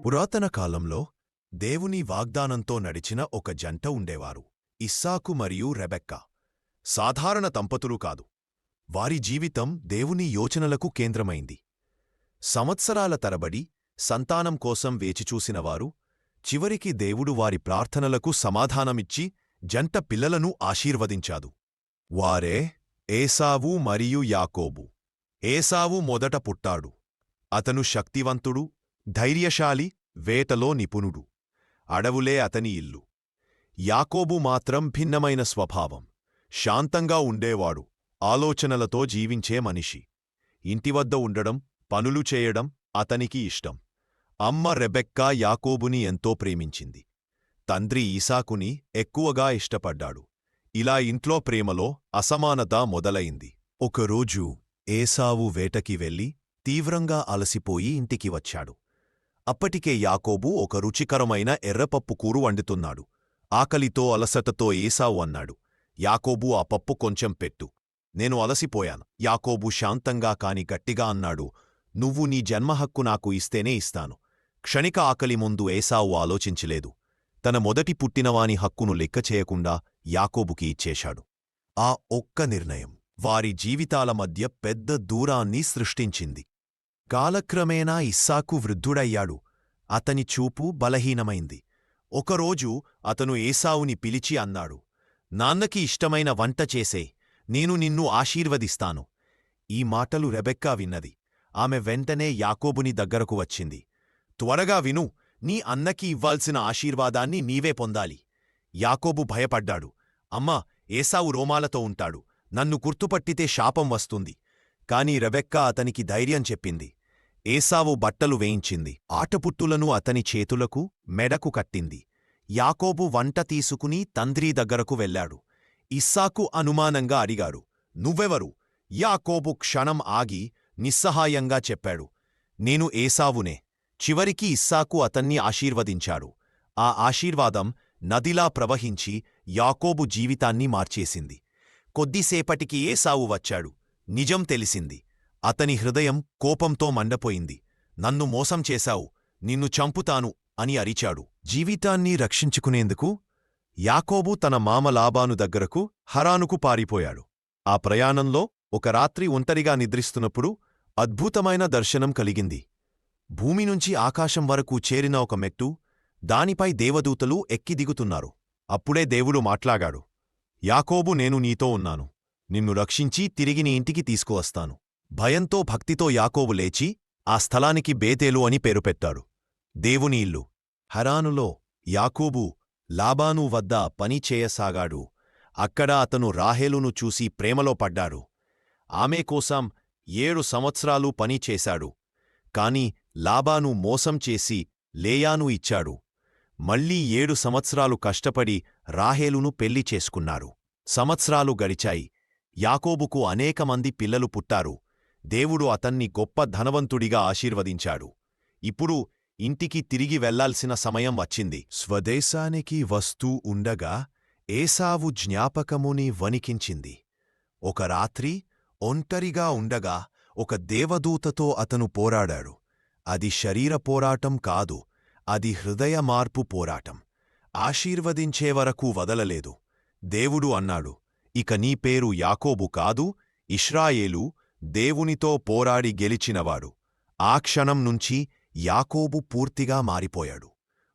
పురాతన కాలంలో దేవుని వాగ్దానంతో నడిచిన ఒక జంట ఉండేవారు, ఇస్సాకు మరియు రెబెక్కా. సాధారణ దంపతులు కాదు. వారి జీవితం దేవుని యోచనలకు కేంద్రమైంది. సంవత్సరాల తరబడి సంతానం కోసం వేచిచూసినవారు, చివరికి దేవుడు వారి ప్రార్థనలకు సమాధానమిచ్చి జంట పిల్లలను ఆశీర్వదించాడు. వారే ఏశావు మరియు యాకోబు. ఏశావు మొదట పుట్టాడు. అతను శక్తివంతుడు, ధైర్యశాలి, వేటలో నిపుణుడు. అడవులే అతని ఇల్లు. యాకోబు మాత్రం భిన్నమైన స్వభావం. శాంతంగా ఉండేవాడు, ఆలోచనలతో జీవించే మనిషి. ఇంటివద్ద ఉండడం, పనులు చేయడం అతనికి ఇష్టం. అమ్మ రెబెక్కా యాకోబుని ఎంతో ప్రేమించింది. తండ్రి ఇసాకుని ఎక్కువగా ఇష్టపడ్డాడు. ఇలా ఇంట్లో ప్రేమలో అసమానత మొదలైంది. ఒకరోజు ఏశావు వేటకి వెళ్లి తీవ్రంగా అలసిపోయి ఇంటికి వచ్చాడు. అప్పటికే యాకోబు ఒక రుచికరమైన ఎర్రపప్పు కూర వండుతున్నాడు. ఆకలితో అలసటతో ఏశావు అన్నాడు, యాకోబు, ఆ పప్పు కొంచెం పెట్టు, నేను అలసిపోయాను. యాకోబు శాంతంగా కాని గట్టిగా అన్నాడు, నువ్వు నీ జన్మహక్కు నాకు ఇస్తేనే ఇస్తాను. క్షణిక ఆకలి ముందు ఏశావు ఆలోచించలేదు. తన మొదటి పుట్టినవాని హక్కును లెక్కచేయకుండా యాకోబుకి ఇచ్చేశాడు. ఆ ఒక్క నిర్ణయం వారి జీవితాల మధ్య పెద్ద దూరాన్ని సృష్టించింది. కాలక్రమేణా ఇస్సాకు వృద్ధుడయ్యాడు. అతని చూపు బలహీనమైంది. ఒకరోజు అతను ఏశావుని పిలిచి అన్నాడు, నాన్నకి ఇష్టమైన వంట చేసేయ్, నేను నిన్ను ఆశీర్వదిస్తాను. ఈ మాటలు రెబెక్కా విన్నది. ఆమె వెంటనే యాకోబుని దగ్గరకు వచ్చింది. త్వరగా విను, నీ అన్నకి ఇవ్వాల్సిన ఆశీర్వాదాన్ని నీవే పొందాలి. యాకోబు భయపడ్డాడు. అమ్మా, ఏశావు రోమాలతో ఉంటాడు, నన్ను గుర్తుపట్టితే శాపం వస్తుంది. కాని రెబెక్కా అతనికి ధైర్యం చెప్పింది. ఏశావు బట్టలు వేయించింది. ఆటపుట్టులను అతని చేతులకు, మెడకు కట్టింది. యాకోబు వంట తీసుకుని తండ్రి దగ్గరకు వెళ్లాడు. ఇస్సాకు అనుమానంగా అడిగాడు, నువ్వెవరు? యాకోబు క్షణం ఆగి నిస్సహాయంగా చెప్పాడు, నేను ఏశావునే. చివరికి ఇస్సాకు అతన్ని ఆశీర్వదించాడు. ఆ ఆశీర్వాదం నదిలా ప్రవహించి యాకోబు జీవితాన్ని మార్చేసింది. కొద్దిసేపటికి ఏశావు వచ్చాడు. నిజం తెలిసింది. అతని హృదయం కోపంతో మండపోయింది. నన్ను మోసం చేశావు, నిన్ను చంపుతాను అని అరిచాడు. జీవితాన్ని రక్షించుకునేందుకు యాకోబు తన మామ లాబాను దగ్గరకు హరానుకు పారిపోయాడు. ఆ ప్రయాణంలో ఒక రాత్రి ఒంటరిగా నిద్రిస్తున్నప్పుడు అద్భుతమైన దర్శనం కలిగింది. భూమి నుంచి ఆకాశం వరకు చేరిన ఒక మెట్టు, దానిపై దేవదూతలు ఎక్కి దిగుతున్నారు. అప్పుడే దేవుడు మాట్లాడాడు, యాకోబు, నేను నీతో ఉన్నాను. నిన్ను రక్షించి తిరిగి నీ ఇంటికి తీసుకువస్తాను. భయంతో భక్తితో యాకోబు లేచి ఆ స్థలానికి బేతేలు అని పేరు పెట్టాడు, దేవుని ఇల్లు. హరానులో యాకోబు లాబాను వద్ద పని చేయసాగాడు. అక్కడ అతను రాహేలును చూసి ప్రేమలో పడ్డాడు. ఆమె కోసం 7 సంవత్సరాలు పని చేశాడు. కాని లాబాను మోసం చేసి లేయాను ఇచ్చాడు. మళ్లీ 7 సంవత్సరాలు కష్టపడి రాహేలును పెళ్లి చేసుకున్నారు. సంవత్సరాలు గడిచాయి. యాకోబుకు అనేకమంది పిల్లలు పుట్టారు. దేవుడు అతన్ని గొప్ప ధనవంతుడిగా ఆశీర్వదించాడు. ఇప్పుడు ఇంటికి తిరిగి వెళ్లాల్సిన సమయం వచ్చింది. స్వదేశానికి వస్తూ ఉండగా ఏశావు జ్ఞాపకముని వణికించింది. ఒక రాత్రి ఒంటరిగా ఉండగా ఒక దేవదూతతో అతను పోరాడాడు. అది శరీర పోరాటం కాదు, అది హృదయ మార్పు పోరాటం. ఆశీర్వదించేవరకు వదలలేదు. దేవుడు అన్నాడు, ఇక నీ పేరు యాకోబు కాదు, ఇశ్రాయేలు, దేవునితో పోరాడి గెలిచినవాడు. ఆ క్షణం నుంచి యాకోబు పూర్తిగా మారిపోయాడు.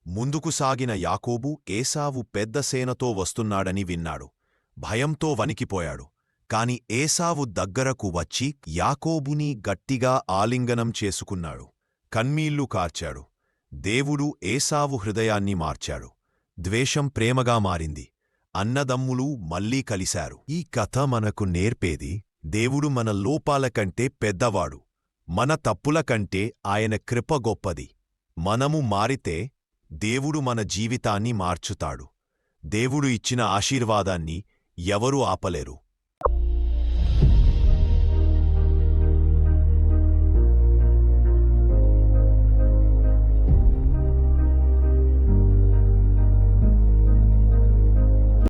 ముందుకు సాగిన యాకోబు ఏశావు పెద్ద సేనతో వస్తున్నాడని విన్నాడు. భయంతో వణికిపోయాడు. కాని ఏశావు దగ్గరకు వచ్చి యాకోబుని గట్టిగా ఆలింగనం చేసుకున్నాడు. కన్నీళ్లు కార్చాడు. దేవుడు ఏశావు హృదయాన్ని మార్చాడు. ద్వేషం ప్రేమగా మారింది. అన్నదమ్ములు మళ్లీ కలిశారు. ఈ కథ మనకు నేర్పేది, దేవుడు మన లోపాల కంటే పెద్దవాడు. మన తప్పుల కంటే ఆయన కృప గొప్పది. మనము మారితే దేవుడు మన జీవితాన్ని మార్చుతాడు. దేవుడు ఇచ్చిన ఆశీర్వాదాన్ని ఎవరూ ఆపలేరు.